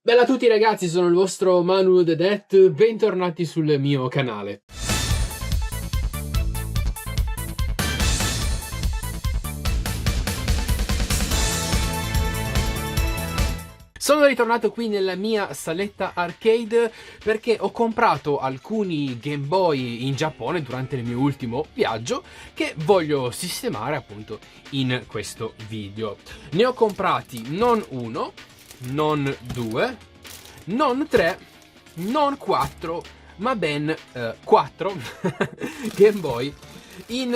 Bella a tutti ragazzi, sono il vostro Manu The Det, bentornati sul mio canale. Sono ritornato qui nella mia saletta arcade perché ho comprato alcuni Game Boy in Giappone durante il mio ultimo viaggio che voglio sistemare appunto in questo video. Ne ho comprati non uno, non due, non tre, non quattro, ma ben 4 Game Boy in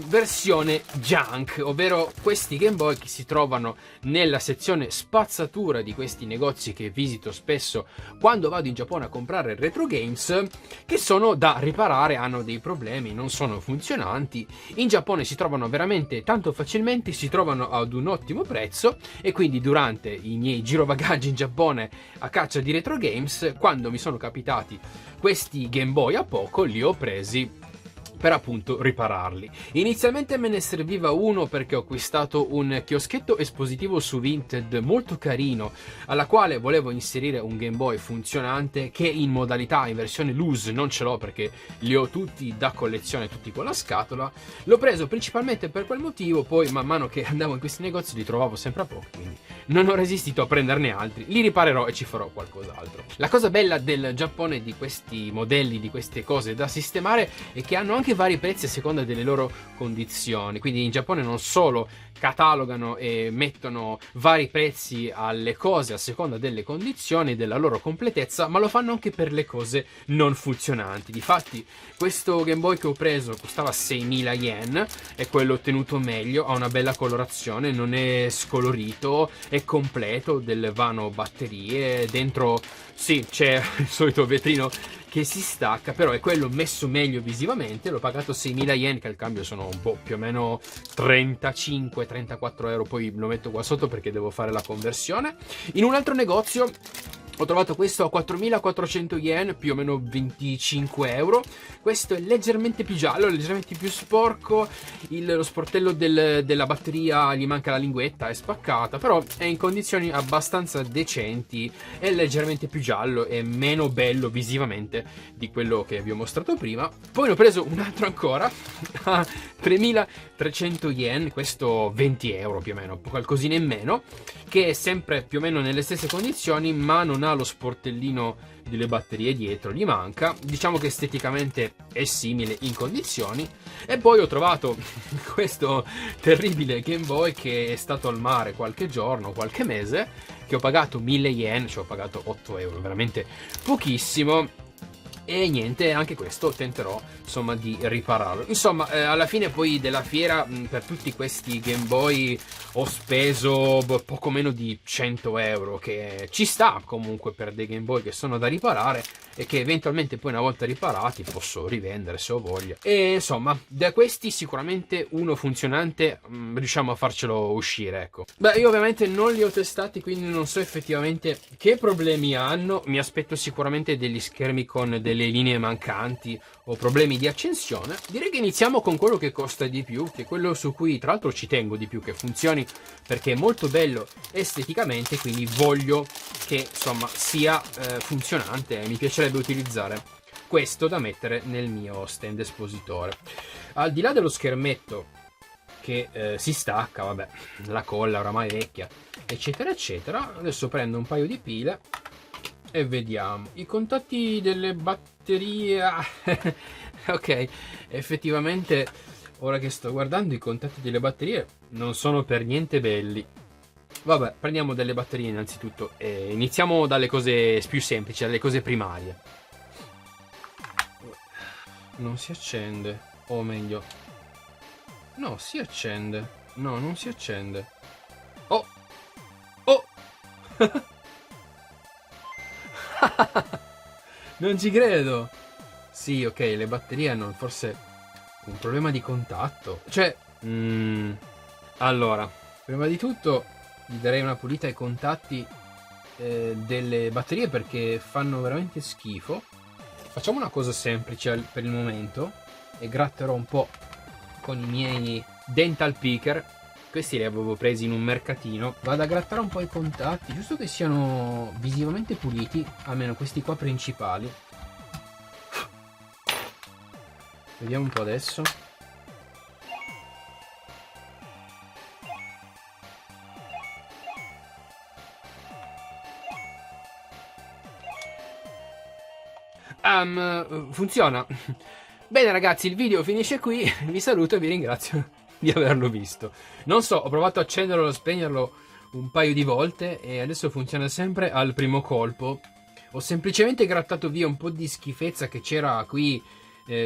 versione junk, ovvero questi Game Boy che si trovano nella sezione spazzatura di questi negozi che visito spesso quando vado in Giappone a comprare retro games, che sono da riparare, hanno dei problemi, non sono funzionanti. In Giappone si trovano veramente tanto facilmente, si trovano ad un ottimo prezzo e quindi durante i miei girovagaggi in Giappone a caccia di retro games, quando mi sono capitati questi Game Boy a poco, li ho presi per appunto ripararli. Inizialmente me ne serviva uno perché ho acquistato un chioschetto espositivo su Vinted molto carino, alla quale volevo inserire un Game Boy funzionante che in modalità in versione loose non ce l'ho perché li ho tutti da collezione, tutti con la scatola. L'ho preso principalmente per quel motivo, poi man mano che andavo in questi negozi li trovavo sempre a poco, quindi non ho resistito a prenderne altri, li riparerò e ci farò qualcos'altro. La cosa bella del Giappone, di questi modelli, di queste cose da sistemare, è che hanno anche vari prezzi a seconda delle loro condizioni. Quindi in Giappone non solo catalogano e mettono vari prezzi alle cose a seconda delle condizioni e della loro completezza, ma lo fanno anche per le cose non funzionanti. Difatti questo Game Boy che ho preso costava 6.000 yen, è quello ottenuto meglio, ha una bella colorazione, non è scolorito, è completo, delle vano batterie dentro. Sì, c'è il solito vetrino che si stacca, però è quello messo meglio visivamente. L'ho pagato 6.000 yen, che al cambio sono un po' più o meno 35-34 euro. Poi lo metto qua sotto perché devo fare la conversione. In un altro negozio ho trovato questo a 4.400 yen, più o meno 25 euro. Questo è leggermente più giallo, leggermente più sporco. Lo sportello della batteria gli manca la linguetta, è spaccata, però è in condizioni abbastanza decenti. È leggermente più giallo e meno bello visivamente di quello che vi ho mostrato prima. Poi ne ho preso un altro ancora a 3.300 yen, questo 20 euro più o meno, qualcosina in meno, che è sempre più o meno nelle stesse condizioni, ma non ha lo sportellino delle batterie dietro, gli manca. Diciamo che esteticamente è simile in condizioni. E poi ho trovato questo terribile Game Boy che è stato al mare qualche giorno, qualche mese, che ho pagato 1.000 yen, cioè ho pagato 8 euro, veramente pochissimo. E niente, anche questo tenterò insomma di ripararlo. Insomma, alla fine poi della fiera, per tutti questi Game Boy ho speso poco meno di 100 euro, che ci sta comunque per dei Game Boy che sono da riparare e che eventualmente poi una volta riparati posso rivendere se ho voglia. E insomma, da questi sicuramente uno funzionante riusciamo a farcelo uscire, ecco. Beh, io ovviamente non li ho testati, quindi non so effettivamente che problemi hanno. Mi aspetto sicuramente degli schermi con delle linee mancanti o problemi di accensione. Direi che iniziamo con quello che costa di più, che è quello su cui tra l'altro ci tengo di più che funzioni, perché è molto bello esteticamente, quindi voglio che insomma sia funzionante e mi piacerebbe utilizzare questo da mettere nel mio stand espositore. Al di là dello schermetto che si stacca, vabbè, la colla oramai vecchia, eccetera eccetera, adesso prendo un paio di pile e vediamo i contatti delle batterie. Ok, effettivamente ora che sto guardando i contatti delle batterie non sono per niente belli. Vabbè, prendiamo delle batterie innanzitutto e iniziamo dalle cose più semplici, dalle cose primarie. Non si accende, o meglio, no, si accende. No, non si accende. Oh! Oh! Non ci credo. Sì, ok, le batterie hanno forse un problema di contatto. Cioè, allora, prima di tutto gli darei una pulita ai contatti delle batterie, perché fanno veramente schifo. Facciamo una cosa semplice per il momento e gratterò un po' con i miei dental picker Questi li avevo presi in un mercatino. Vado a grattare un po' i contatti, giusto che siano visivamente puliti, almeno questi qua principali. Vediamo un po' adesso. Funziona. Bene ragazzi, il video finisce qui. Vi saluto e vi ringrazio di averlo visto. Non so, ho provato a accenderlo e a spegnerlo un paio di volte e adesso funziona sempre al primo colpo. Ho semplicemente grattato via un po' di schifezza che c'era qui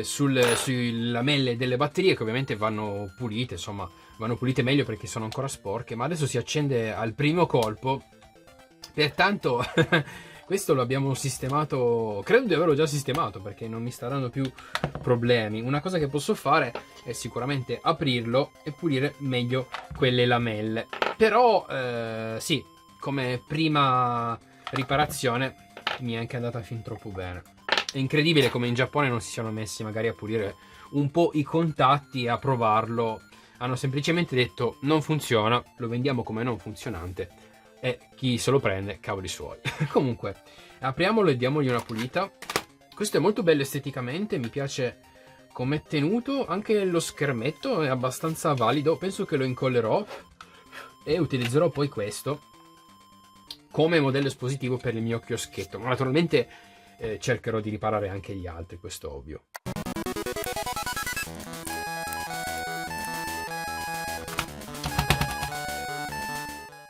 sulle lamelle delle batterie, che ovviamente vanno pulite, insomma, vanno pulite meglio perché sono ancora sporche, ma adesso si accende al primo colpo. Pertanto questo lo abbiamo sistemato, credo di averlo già sistemato perché non mi sta dando più problemi. Una cosa che posso fare è sicuramente aprirlo e pulire meglio quelle lamelle. Però sì, come prima riparazione mi è anche andata fin troppo bene. È incredibile come in Giappone non si siano messi magari a pulire un po' i contatti e a provarlo. Hanno semplicemente detto non funziona, lo vendiamo come non funzionante e chi se lo prende, cavoli suoi. Comunque, apriamolo e diamogli una pulita. Questo è molto bello esteticamente, mi piace come è tenuto, anche lo schermetto è abbastanza valido, penso che lo incollerò e utilizzerò poi questo come modello espositivo per il mio chioschetto, ma naturalmente cercherò di riparare anche gli altri, questo è ovvio.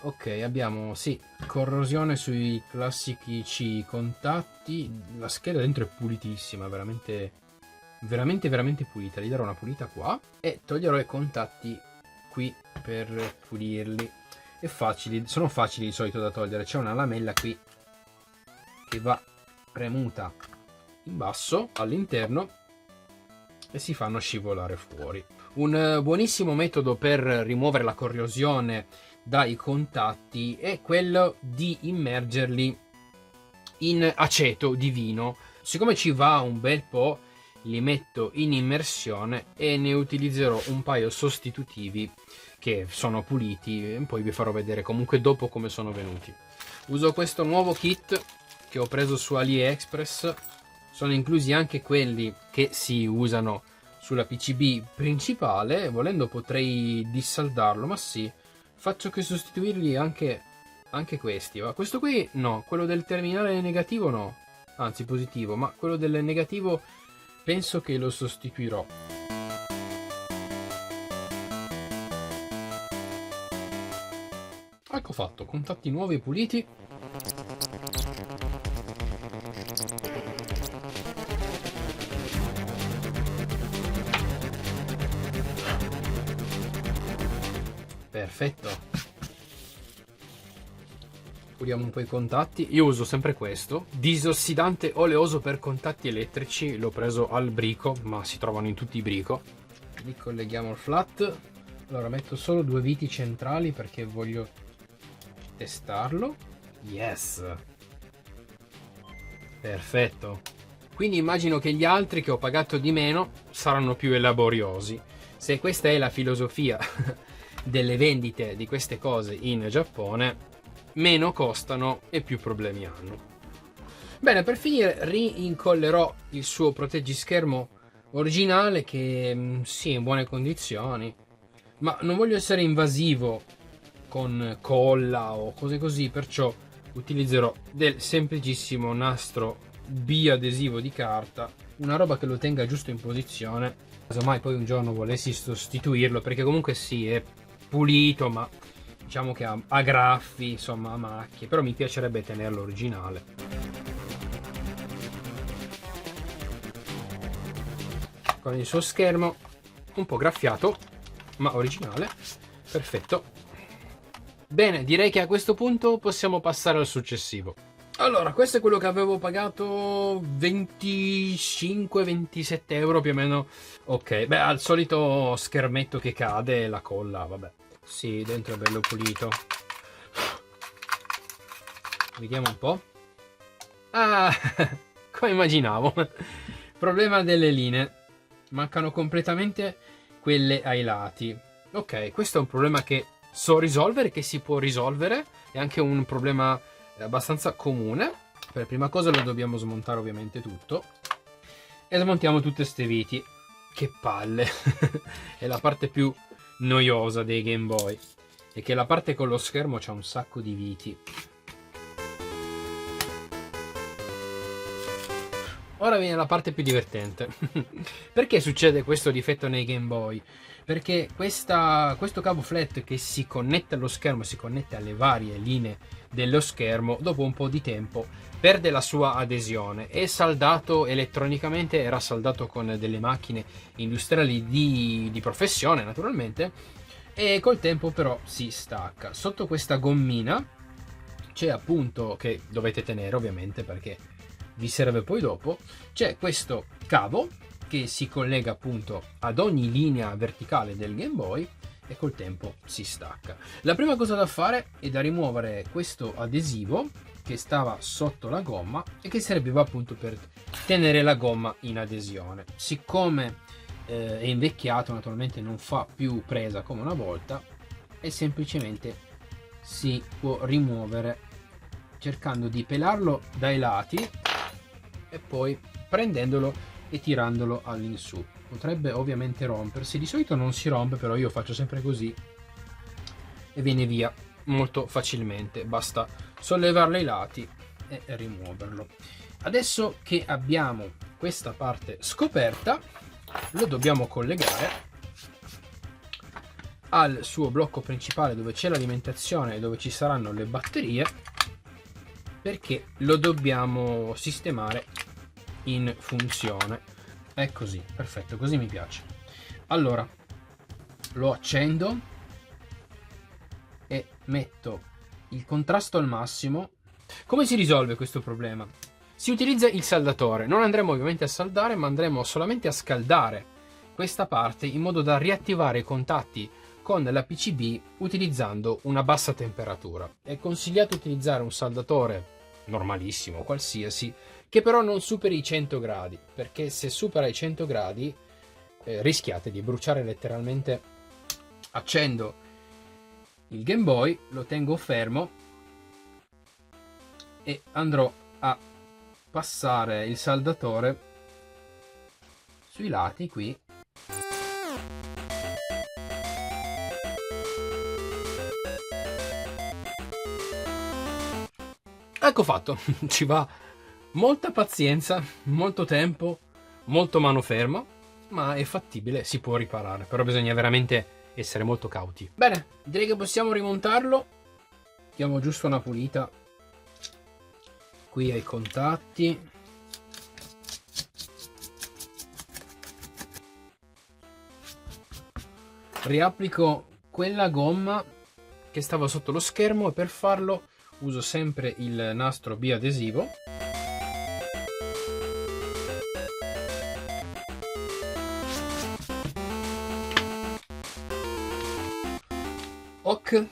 Ok, abbiamo, sì, corrosione sui classici contatti. La scheda dentro è pulitissima, veramente pulita. Gli darò una pulita qua e toglierò i contatti qui per pulirli. Sono facili di solito da togliere. C'è una lamella qui che va premuta in basso all'interno e si fanno scivolare fuori. Un buonissimo metodo per rimuovere la corrosione dai contatti è quello di immergerli in aceto di vino. Siccome ci va un bel po', li metto in immersione e ne utilizzerò un paio sostitutivi che sono puliti e poi vi farò vedere comunque dopo come sono venuti. Uso questo nuovo kit che ho preso su AliExpress. Sono inclusi anche quelli che si usano sulla PCB principale. Volendo potrei dissaldarlo, ma sì, faccio che sostituirli anche questi. Ma questo qui no, quello del terminale negativo no, anzi positivo, ma quello del negativo penso che lo sostituirò. Ecco fatto, contatti nuovi e puliti. Perfetto. Puliamo un po' i contatti. Io uso sempre questo disossidante oleoso per contatti elettrici, l'ho preso al Brico, ma si trovano in tutti i Brico. Li colleghiamo al flat. Allora metto solo due viti centrali perché voglio testarlo. Yes, perfetto. Quindi immagino che gli altri che ho pagato di meno saranno più laboriosi. Se questa è la filosofia delle vendite di queste cose in Giappone, meno costano e più problemi hanno. Bene, per finire rincollerò il suo proteggischermo originale che sì, è in buone condizioni, ma non voglio essere invasivo con colla o cose così, perciò utilizzerò del semplicissimo nastro biadesivo di carta, una roba che lo tenga giusto in posizione, casomai poi un giorno volessi sostituirlo, perché comunque sì, è pulito, ma diciamo che ha graffi, insomma, ha macchie, però mi piacerebbe tenerlo originale. Con il suo schermo un po' graffiato, ma originale, perfetto. Bene, direi che a questo punto possiamo passare al successivo. Allora, questo è quello che avevo pagato 25-27 euro più o meno. Ok, beh, al solito schermetto che cade e la colla, vabbè. Sì, dentro è bello pulito. Vediamo un po'. Ah, come immaginavo. Problema delle linee. Mancano completamente quelle ai lati. Ok, questo è un problema che so risolvere, che si può risolvere, è anche un problema abbastanza comune. Per prima cosa lo dobbiamo smontare ovviamente tutto e smontiamo tutte ste viti. Che palle. È la parte più noiosa dei Game Boy, e che la parte con lo schermo c'ha un sacco di viti. Ora viene la parte più divertente. Perché succede questo difetto nei Game Boy? Perché questo cavo flat che si connette allo schermo, si connette alle varie linee dello schermo, dopo un po' di tempo perde la sua adesione. È saldato elettronicamente, era saldato con delle macchine industriali di professione naturalmente, e col tempo però si stacca. Sotto questa gommina c'è, appunto, che dovete tenere ovviamente perché vi serve poi dopo, c'è questo cavo che si collega appunto ad ogni linea verticale del Game Boy e col tempo si stacca. La prima cosa da fare è da rimuovere questo adesivo che stava sotto la gomma e che serviva appunto per tenere la gomma in adesione. Siccome è invecchiato, naturalmente non fa più presa come una volta, e semplicemente si può rimuovere cercando di pelarlo dai lati e poi prendendolo e tirandolo all'insù. Potrebbe ovviamente rompersi, di solito non si rompe, però io faccio sempre così e viene via molto facilmente, basta sollevarlo ai lati e rimuoverlo. Adesso che abbiamo questa parte scoperta, lo dobbiamo collegare al suo blocco principale dove c'è l'alimentazione e dove ci saranno le batterie, perché lo dobbiamo sistemare in funzione. È così, perfetto, così mi piace. Allora lo accendo e metto il contrasto al massimo. Come si risolve questo problema? Si utilizza il saldatore. Non andremo ovviamente a saldare, ma andremo solamente a scaldare questa parte in modo da riattivare i contatti con la PCB utilizzando una bassa temperatura. È consigliato utilizzare un saldatore normalissimo, qualsiasi, che però non superi i 100 gradi, perché se supera i 100 gradi rischiate di bruciare letteralmente. Accendo il Game Boy, lo tengo fermo e andrò a passare il saldatore sui lati qui. Ecco fatto. Ci va molta pazienza, molto tempo, molto mano ferma, ma è fattibile, si può riparare, però bisogna veramente essere molto cauti. Bene, direi che possiamo rimontarlo. Diamo giusto una pulita qui ai contatti. Riapplico quella gomma che stava sotto lo schermo e per farlo uso sempre il nastro biadesivo. Ok.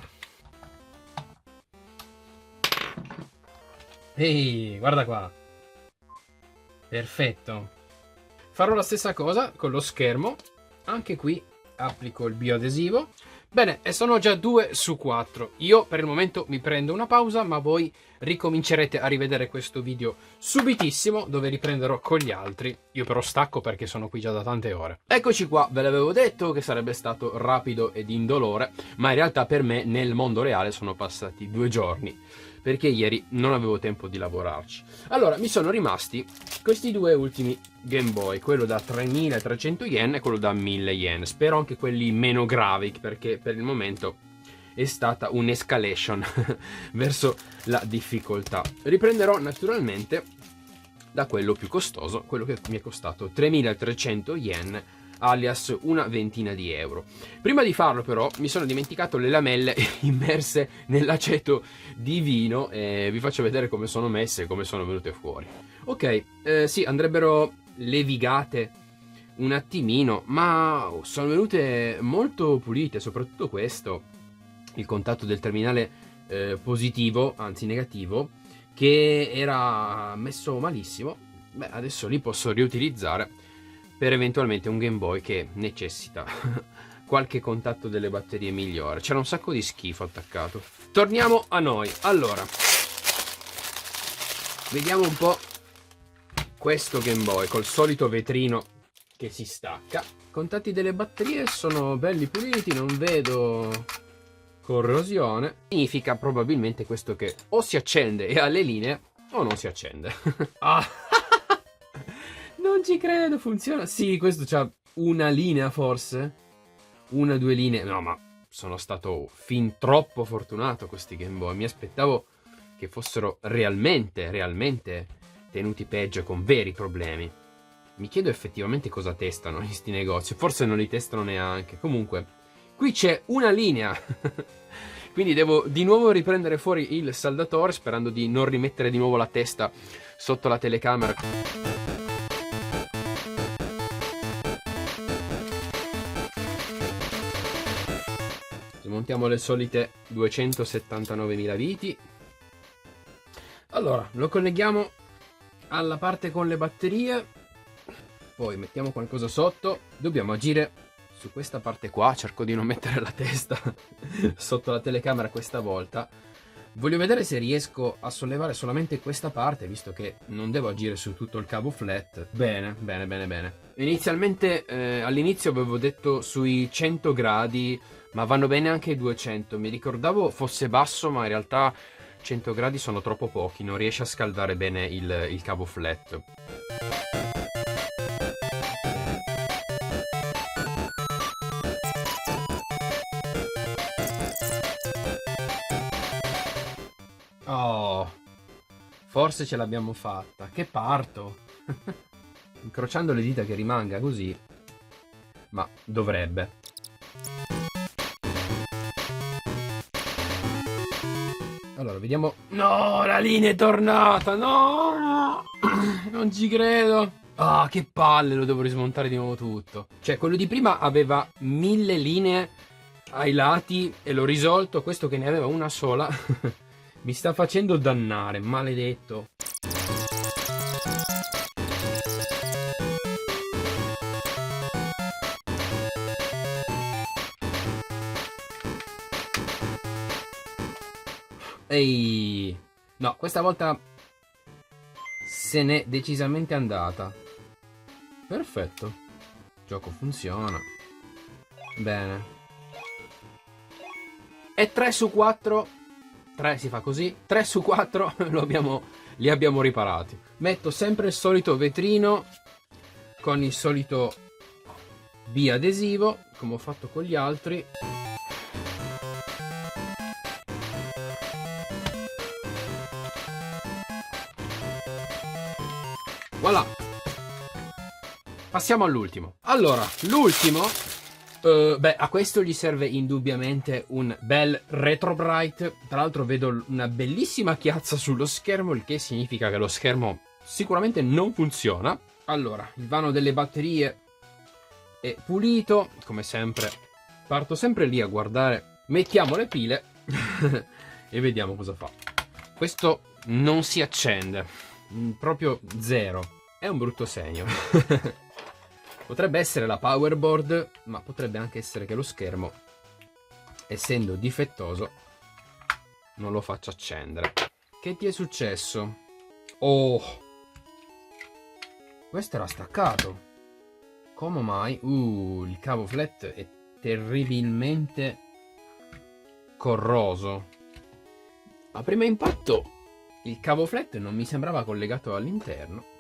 Ehi, guarda qua. Perfetto. Farò la stessa cosa con lo schermo. Anche qui applico il bioadesivo. Bene, e sono già 2 su 4. Io per il momento mi prendo una pausa, ma voi ricomincerete a rivedere questo video subitissimo, dove riprenderò con gli altri. Io però stacco perché sono qui già da tante ore. Eccoci qua, ve l'avevo detto che sarebbe stato rapido ed indolore, ma in realtà per me nel mondo reale sono passati 2 giorni, perché ieri non avevo tempo di lavorarci. Allora, mi sono rimasti questi 2 ultimi Game Boy, quello da 3.300 yen e quello da 1.000 yen. Spero anche quelli meno gravi, perché per il momento è stata un'escalation verso la difficoltà. Riprenderò naturalmente da quello più costoso, quello che mi è costato 3.300 yen, alias una ventina di euro. Prima di farlo però mi sono dimenticato le lamelle immerse nell'aceto di vino e vi faccio vedere come sono messe e come sono venute fuori. Ok, sì, andrebbero levigate un attimino, ma sono venute molto pulite, soprattutto questo, il contatto del terminale positivo, anzi negativo, che era messo malissimo. Beh, adesso li posso riutilizzare per eventualmente un Game Boy che necessita qualche contatto delle batterie migliore. C'era un sacco di schifo attaccato. Torniamo a noi. Allora, vediamo un po' questo Game Boy col solito vetrino che si stacca. I contatti delle batterie sono belli puliti, non vedo corrosione. Significa probabilmente questo che o si accende e ha le linee o non si accende. Ah, non ci credo, funziona. Sì, questo c'ha una linea forse, una o due linee. No, ma sono stato fin troppo fortunato questi Game Boy. Mi aspettavo che fossero realmente tenuti peggio, con veri problemi. Mi chiedo effettivamente cosa testano in sti negozi. Forse non li testano neanche. Comunque, qui c'è una linea. Quindi devo di nuovo riprendere fuori il saldatore, sperando di non rimettere di nuovo la testa sotto la telecamera. Smontiamo le solite 279.000 viti. Allora, lo colleghiamo alla parte con le batterie. Poi mettiamo qualcosa sotto. Dobbiamo agire su questa parte qua. Cerco di non mettere la testa sotto la telecamera questa volta. Voglio vedere se riesco a sollevare solamente questa parte, visto che non devo agire su tutto il cavo flat. Bene. Inizialmente, all'inizio avevo detto sui 100 gradi, ma vanno bene anche i 200. Mi ricordavo fosse basso, ma in realtà 100 gradi sono troppo pochi, non riesce a scaldare bene il cavo flat. Oh, forse ce l'abbiamo fatta. Che parto! Incrociando le dita che rimanga così, ma dovrebbe. Allora, vediamo. No, la linea è tornata! No! Non ci credo! Ah, che palle, lo devo rismontare di nuovo tutto. Cioè, quello di prima aveva 1000 linee ai lati e l'ho risolto. Questo che ne aveva una sola mi sta facendo dannare, maledetto. Ehi, no, questa volta se n'è decisamente andata. Perfetto. Il gioco funziona. Bene. E 3 su 4. 3 si fa così. 3 su 4 li abbiamo riparati. Metto sempre il solito vetrino con il solito biadesivo, come ho fatto con gli altri. Voilà. Passiamo all'ultimo. Allora, l'ultimo, a questo gli serve indubbiamente un bel retro bright. Tra l'altro vedo una bellissima chiazza sullo schermo, il che significa che lo schermo sicuramente non funziona. Allora, il vano delle batterie è pulito, come sempre. Parto sempre lì a guardare. Mettiamo le pile e vediamo cosa fa. Questo non si accende, proprio zero. È un brutto segno. Potrebbe essere la powerboard, ma potrebbe anche essere che lo schermo, essendo difettoso, non lo faccia accendere. Che ti è successo? Oh, questo era staccato. Come mai? Il cavo flat è terribilmente corroso. A primo impatto il cavo flat non mi sembrava collegato all'interno.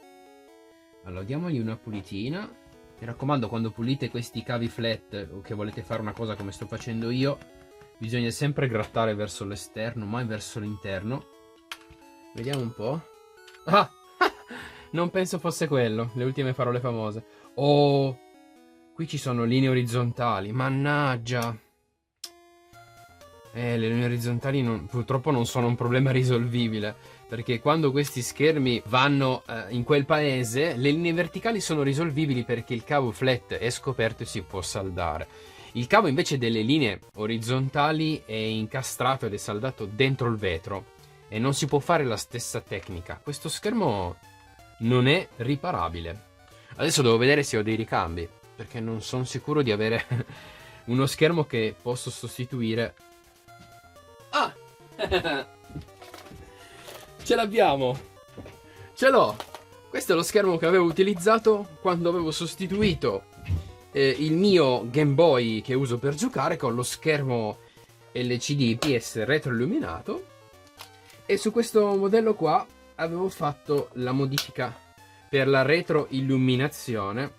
Allora diamogli una pulitina. Mi raccomando, quando pulite questi cavi flat o che volete fare una cosa come sto facendo io, bisogna sempre grattare verso l'esterno, mai verso l'interno. Vediamo un po'. Ah! Non penso fosse quello. Le ultime parole famose. Oh! Qui ci sono linee orizzontali. Mannaggia! Le linee orizzontali purtroppo non sono un problema risolvibile, perché quando questi schermi vanno in quel paese, le linee verticali sono risolvibili perché il cavo flat è scoperto e si può saldare. Il cavo invece delle linee orizzontali è incastrato ed è saldato dentro il vetro e non si può fare la stessa tecnica. Questo schermo non è riparabile. Adesso devo vedere se ho dei ricambi, perché non sono sicuro di avere uno schermo che posso sostituire. Ah! Ce l'abbiamo! Ce l'ho! Questo è lo schermo che avevo utilizzato quando avevo sostituito il mio Game Boy che uso per giocare con lo schermo LCD IPS retroilluminato, e su questo modello qua avevo fatto la modifica per la retroilluminazione.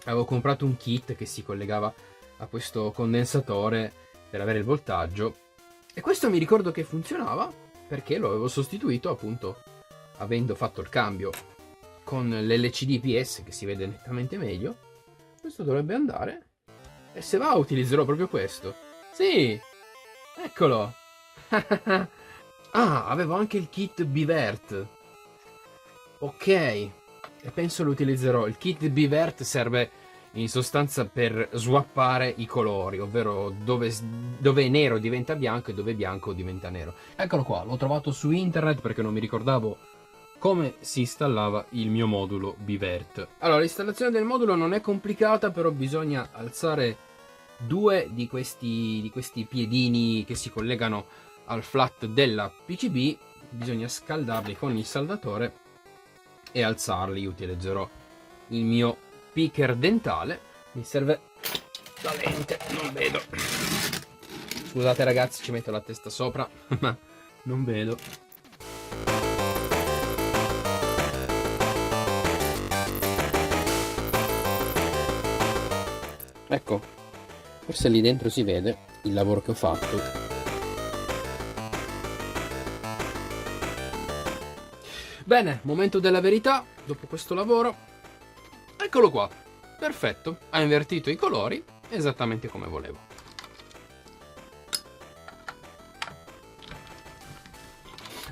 Avevo comprato un kit che si collegava a questo condensatore per avere il voltaggio, e questo mi ricordo che funzionava perché lo avevo sostituito appunto avendo fatto il cambio con l'LCD IPS che si vede nettamente meglio. Questo dovrebbe andare, e se va utilizzerò proprio questo. Sì, eccolo. Ah, avevo anche il kit Bivert. Ok, e penso lo utilizzerò. Il kit Bivert serve in sostanza per swappare i colori, ovvero dove è nero diventa bianco e dove è bianco diventa nero. Eccolo qua, l'ho trovato su internet perché non mi ricordavo come si installava il mio modulo Bivert. Allora, l'installazione del modulo non è complicata, però bisogna alzare due di questi piedini che si collegano al flat della PCB. Bisogna scaldarli con il saldatore e alzarli. Io utilizzerò il mio picker dentale. Mi serve la lente, non vedo. Scusate ragazzi, ci metto la testa sopra, ma non vedo. Ecco, forse lì dentro si vede il lavoro che ho fatto. Bene, momento della verità. Dopo questo lavoro, eccolo qua, perfetto, ha invertito i colori esattamente come volevo.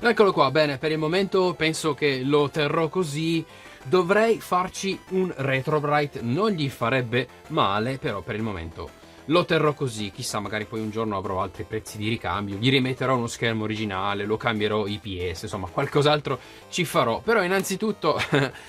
Eccolo qua, bene, per il momento penso che lo terrò così. Dovrei farci un retrobrite, non gli farebbe male, però per il momento lo terrò così. Chissà, magari poi un giorno avrò altri prezzi di ricambio, gli rimetterò uno schermo originale, lo cambierò IPS, insomma qualcos'altro ci farò. Però innanzitutto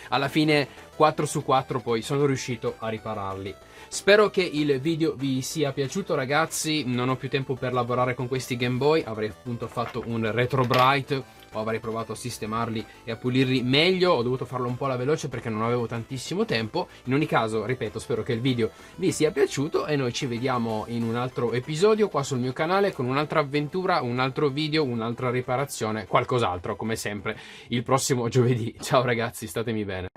alla fine 4 su 4 poi sono riuscito a ripararli. Spero che il video vi sia piaciuto ragazzi. Non ho più tempo per lavorare con questi Game Boy, avrei appunto fatto un retrobrite o avrei provato a sistemarli e a pulirli meglio. Ho dovuto farlo un po' alla veloce perché non avevo tantissimo tempo. In ogni caso, ripeto, spero che il video vi sia piaciuto e noi ci vediamo in un altro episodio qua sul mio canale con un'altra avventura, un altro video, un'altra riparazione, qualcos'altro come sempre il prossimo giovedì. Ciao ragazzi, statemi bene.